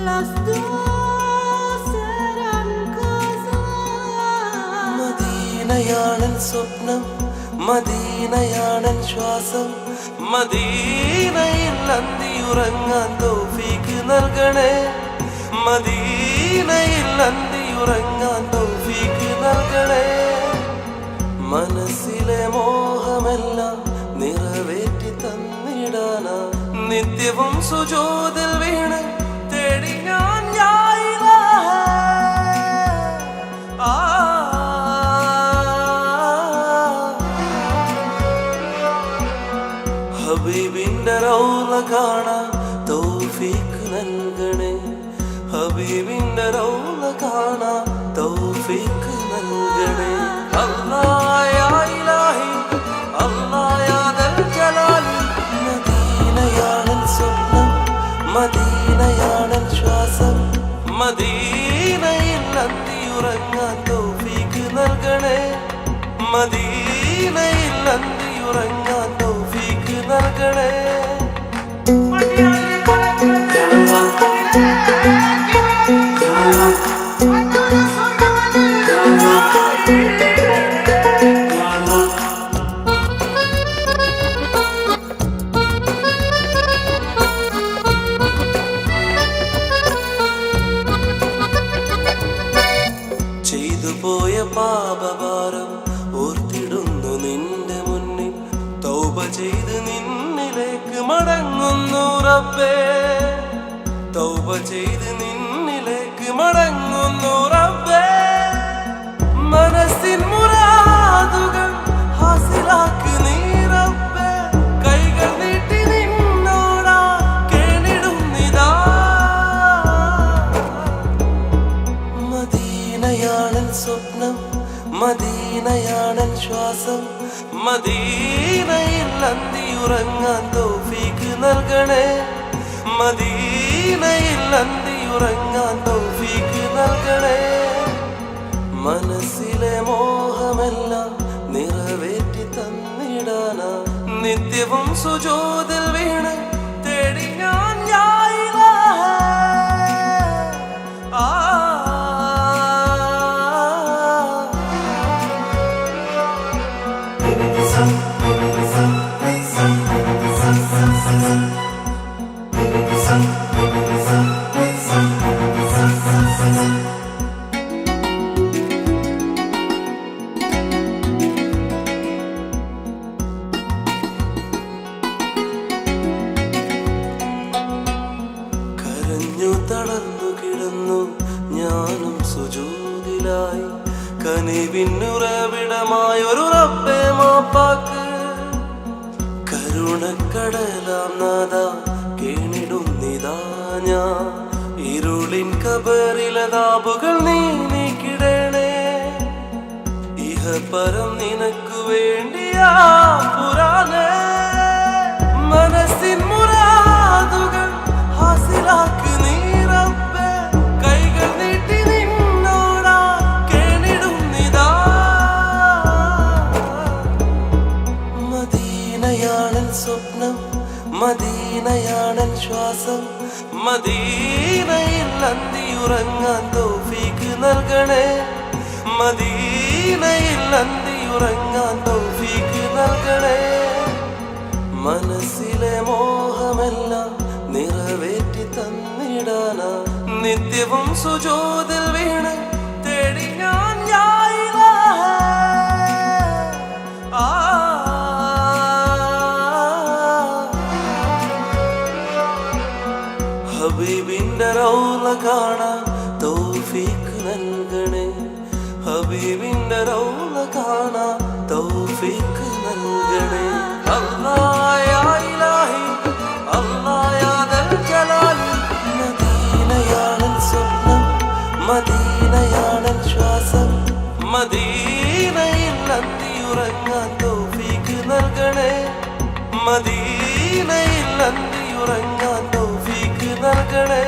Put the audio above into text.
Las dos eran casadas. മദീനയാണൻ സ്വപ്നം, മദീനയാണൻ ശ്വാസം, മദീനയിൽ അന്തിയുറങ്ങാൻ തൗഫീക്ക് നൽകണേ, മദീനയിൽ അന്തിയുറങ്ങാൻ തൗഫീക്ക് നൽകണേ. മനസ്സിലെ മോഹമെല്ലാം നിറവേറ്റി തന്നിടാനാ നിത്യവും സുജൂദിൽ വീണ് തേടി ഞാൻ യാ ഇലാഹ. ഹബീബിന്റെ റൗള കാണാൻ തൗഫീക്ക് നൽകണേ, ഹബീബിന്റെ റൗള കാണാൻ തൗഫീക്ക് നൽകണേ. അല്ലാഹ് യാ ഇലാഹി, അല്ലാഹ് യാ ദൽ ജലാലി. മദീനയാണൻ സ്വപ്നം, മദീനയാണൻ ശ്വാസം, മദീനയിൽ അന്തിയുറങ്ങാൻ തൗഫീക്ക് നൽകണേ, മദീനയിൽ അന്തിയുറങ്ങാൻ തൗഫീക്ക് നൽകണേ. ചെയ്തുപോയ പാപഭാരം ഓർത്തിടുന്നു നിന്റെ മുന്നിൽ, തൗബ ചെയ്ത് നിന്നിലേക്ക് മടങ്ങുന്നു റബ്ബേ, തൗബ ചെയ്ത് നിന്നിലേക്ക് മടങ്ങുന്നു റബ്ബേ. മനസ്സിൻ മുറാദുകൾ ഹാസിലാക്ക് നീ റബ്ബേ, കൈകൾ നീട്ടി നിന്നോടാ കേണിടുന്നിതാ. മദീനയാണൻ സ്വപ്നം, മദീനയാണൻ ശ്വാസം, മദീനയിൽ അന്തിയുറങ്ങാൻ തൗഫീക്ക് നൽകണേ, മദീനയിൽ അന്തിയുറങ്ങാൻ തൗഫീക്ക് നൽകണേ. മനസ്സിലെ മോഹമെല്ലാം നിറവേറ്റി തന്നിടാനാ നിത്യവും സുജൂദിൽ വീണ് തേടി ഞാൻ യാ ഇലാഹ. കരഞ്ഞു തളർന്നു കിടന്നു ഞാനും സുജൂദിലായി, കനിവിനുറവിടമായൊരു റബ്ബേ മാപ്പാക്ക്. കരുണക്കടലാം നാദാ കേണിടുന്നിതാ ഞാൻ, ഇരുളിൻ കബറിലതാപുകൾ നീ നീക്കിടണേ. ഇഹപരം നിനക്കു വേണ്ടിയാ പുരാനേ, മനസ്സിൻ മുറാദുകൾ ഹാസിലാക്ക് നീ റബ്ബേ, കൈകൾ നീട്ടി നിന്നോടാ കേണിടുന്നിതാ. മദീനയാണൻ സ്വപ്നം, മദീനയാണൻ ശ്വാസം, മദീനയിൽ അന്തിയുറങ്ങാൻ തൗഫീക്ക് നൽകണേ, മദീനയിൽ അന്തിയുറങ്ങാൻ തൗഫീക്ക് നൽകണേ. മനസ്സിലെ മോഹമെല്ലാം നിറവേറ്റി തന്നിടാനാ നിത്യവും സുജൂദിൽ വീണ് തേടി ഞാൻ യാ ഇലാഹ. ഹബീബിന്റെ റൗള കാണാൻ തൗഫീക്ക് നൽകണേ, ഹബീബിന്റെ റൗള കാണാൻ തൗഫീക്ക് നൽകണേ. അല്ലാഹ് യാ ഇലാഹി, അല്ലാഹ് യാ ദൽ ജലാലി. മദീനയാണൻ സ്വപ്നം, മദീനയാണൻ ശ്വാസം, മദീനയിൽ അന്തിയുറങ്ങാൻ തൗഫീക്ക് നൽകണേ, മദീനയിൽ അന്തിയുറങ്ങാൻ തൗഫീക്ക് നൽകണേ.